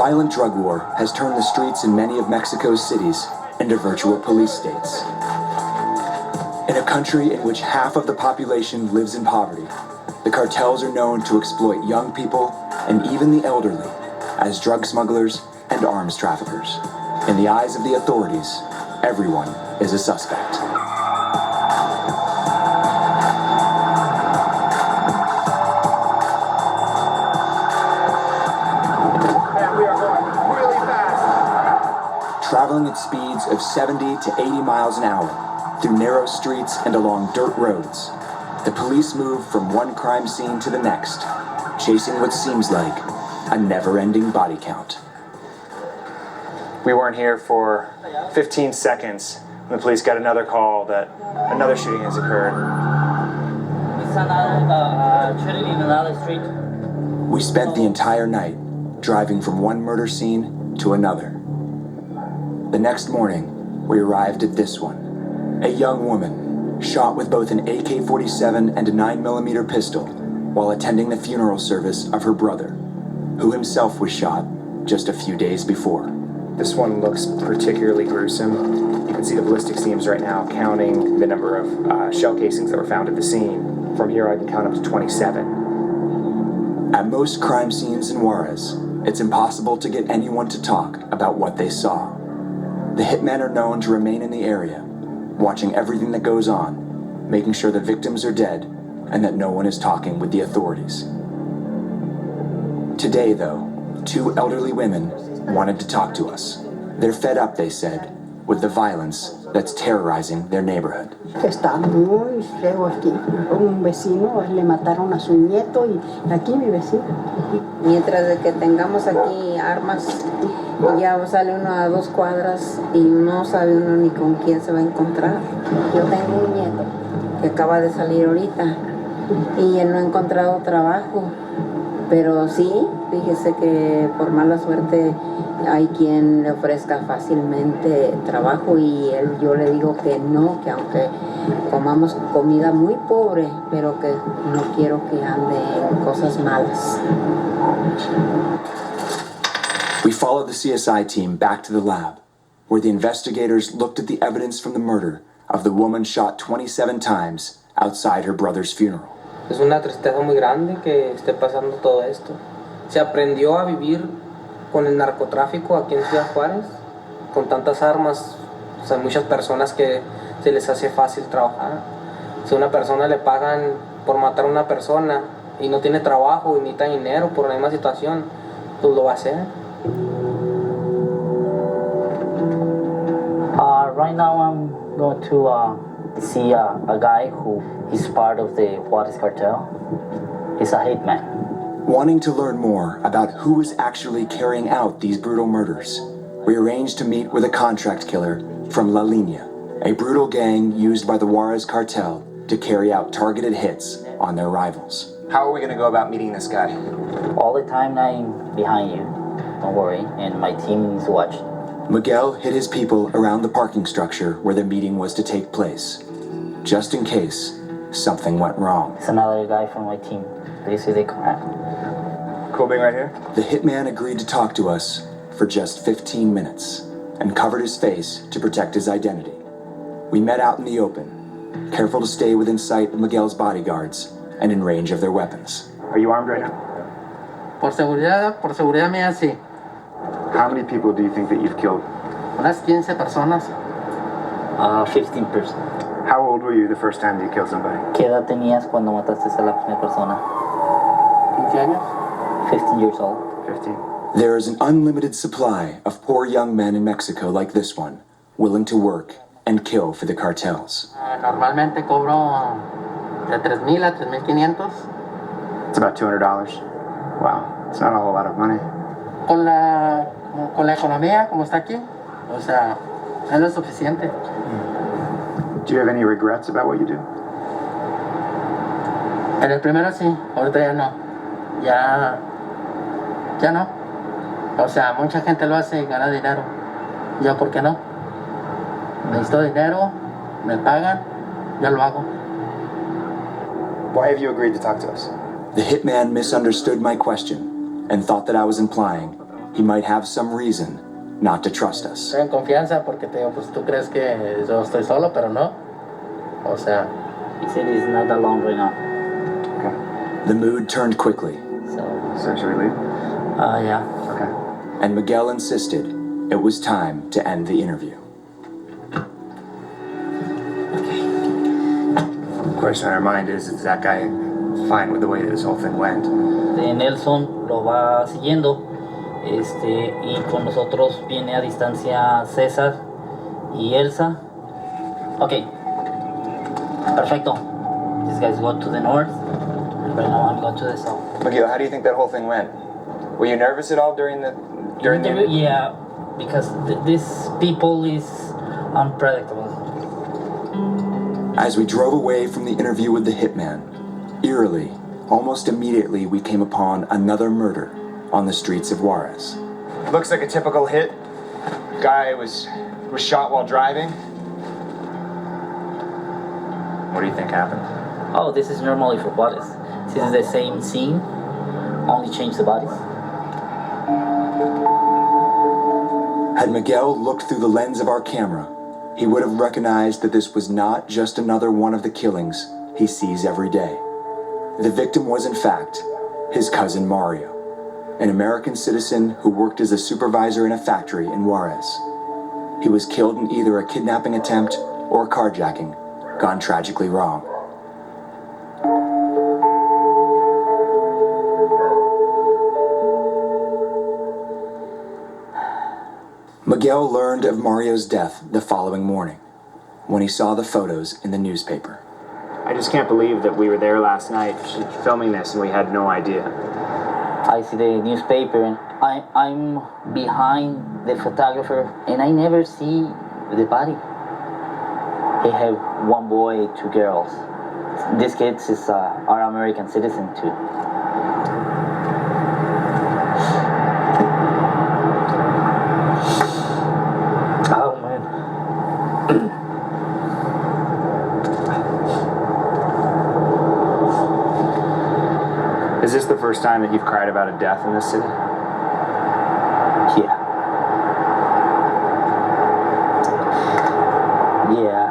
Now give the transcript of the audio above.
violent drug war has turned the streets in many of Mexico's cities into virtual police states. In a country in which half of the population lives in poverty, the cartels are known to exploit young people and even the elderly as drug smugglers and arms traffickers. In the eyes of the authorities, everyone is a suspect. Traveling at speeds of 70 to 80 miles an hour through narrow streets and along dirt roads, the police move from one crime scene to the next, chasing what seems like a never-ending body count. We weren't here for 15 seconds when the police got another call that another shooting has occurred. It's another shooting in another street. We spent the entire night driving from one murder scene to another. The next morning, we arrived at this one. A young woman shot with both an AK-47 and a 9mm pistol while attending the funeral service of her brother, who himself was shot just a few days before. This one looks particularly gruesome. You can see the ballistic teams right now counting the number of shell casings that were found at the scene. From here, I can count up to 27. At most crime scenes in Juarez, it's impossible to get anyone to talk about what they saw. The hitmen are known to remain in the area, watching everything that goes on, making sure the victims are dead and that no one is talking with the authorities. Today, though, two elderly women wanted to talk to us. They're fed up, they said, with the violence that's terrorizing their neighborhood. Está muy feo aquí. Un vecino le mataron a su nieto y aquí mi vecino. Mientras de que tengamos aquí armas, ya sale uno a 2 cuadras y no sabe uno ni con quién se va a encontrar. Yo tengo un nieto que acaba de salir ahorita y él no ha encontrado trabajo. Pero sí, fíjese que por mala suerte hay quien le ofrezca fácilmente trabajo y yo le digo que no, que aunque comamos comida muy pobre, pero que no quiero que ande en cosas malas. We followed the CSI team back to the lab, where the investigators looked at the evidence from the murder of the woman shot 27 times outside her brother's funeral. Es una tristeza muy grande que esté pasando todo esto. Se aprendió a vivir con el narcotráfico aquí en Ciudad Juárez, con tantas armas. O sea, muchas personas que se les hace fácil trabajar. Si a una persona le pagan por matar a una persona y no tiene trabajo y necesita dinero por la misma situación, pues lo va a hacer. Right now I'm going to see a guy who is part of the Juarez cartel. He's a hitman. Wanting to learn more about who is actually carrying out these brutal murders, we arranged to meet with a contract killer from La Línea, a brutal gang used by the Juarez cartel to carry out targeted hits on their rivals. How are we going to go about meeting this guy? All the time I'm behind you, don't worry, and my team is watching. Miguel hid his people around the parking structure where the meeting was to take place, just in case something went wrong. It's another guy from my team. Do you see the car? Cool being right here? The hitman agreed to talk to us for just 15 minutes and covered his face to protect his identity. We met out in the open, careful to stay within sight of Miguel's bodyguards and in range of their weapons. Are you armed right now? Por seguridad mía sí. How many people do you think that you've killed? Unas 15 personas. 15 persons. How old were you the first time you killed somebody? ¿Qué edad tenías cuando mataste a la primera persona? 15 años. 15 years old. 15. There is an unlimited supply of poor young men in Mexico like this one, willing to work and kill for the cartels. Normalmente cobro de 3,000 a 3,500. It's about $200. Wow, it's not a whole lot of money. Con la economía como está aquí, o sea, es lo suficiente. Do you have any regrets about what you do? En el primero sí, ahorita ya no. Ya no. O sea, mucha gente lo hace y gana dinero. Yo, ¿por qué no? Necesito dinero, me pagan, yo lo hago. Why have you agreed to talk to us? The hitman misunderstood my question and thought that I was implying he might have some reason not to trust us. Ten confianza porque te digo, pues tú crees que yo estoy solo, pero no. O sea, He said he's not alone right now. Okay. The mood turned quickly, So should we leave? Yeah. Okay. and Miguel insisted it was time to end the interview. The question on our mind is that guy fine with the way this whole thing went? De Nelson lo va siguiendo. Y con nosotros viene a distancia César y Elsa. Ok. Perfecto. These guys go to the north. Right now I'm going to the south. Miguel, how do you think that whole thing went? Were you nervous at all during the interview? Yeah, because this people is unpredictable. As we drove away from the interview with the hitman, eerily, almost immediately we came upon another murder on the streets of Juarez. Looks like a typical hit. Guy was shot while driving. What do you think happened? Oh, this is normally for bodies. This is the same scene, only change the bodies. Had Miguel looked through the lens of our camera, he would have recognized that this was not just another one of the killings he sees every day. The victim was, in fact, his cousin Mario, an American citizen who worked as a supervisor in a factory in Juarez. He was killed in either a kidnapping attempt or a carjacking, gone tragically wrong. Miguel learned of Mario's death the following morning, when he saw the photos in the newspaper. I just can't believe that we were there last night filming this and we had no idea. I see the newspaper and I'm behind the photographer and I never see the body. He have one boy, two girls. This kid is our American citizen too. Oh man. Is this the first time that you've cried about a death in this city? Yeah. Yeah,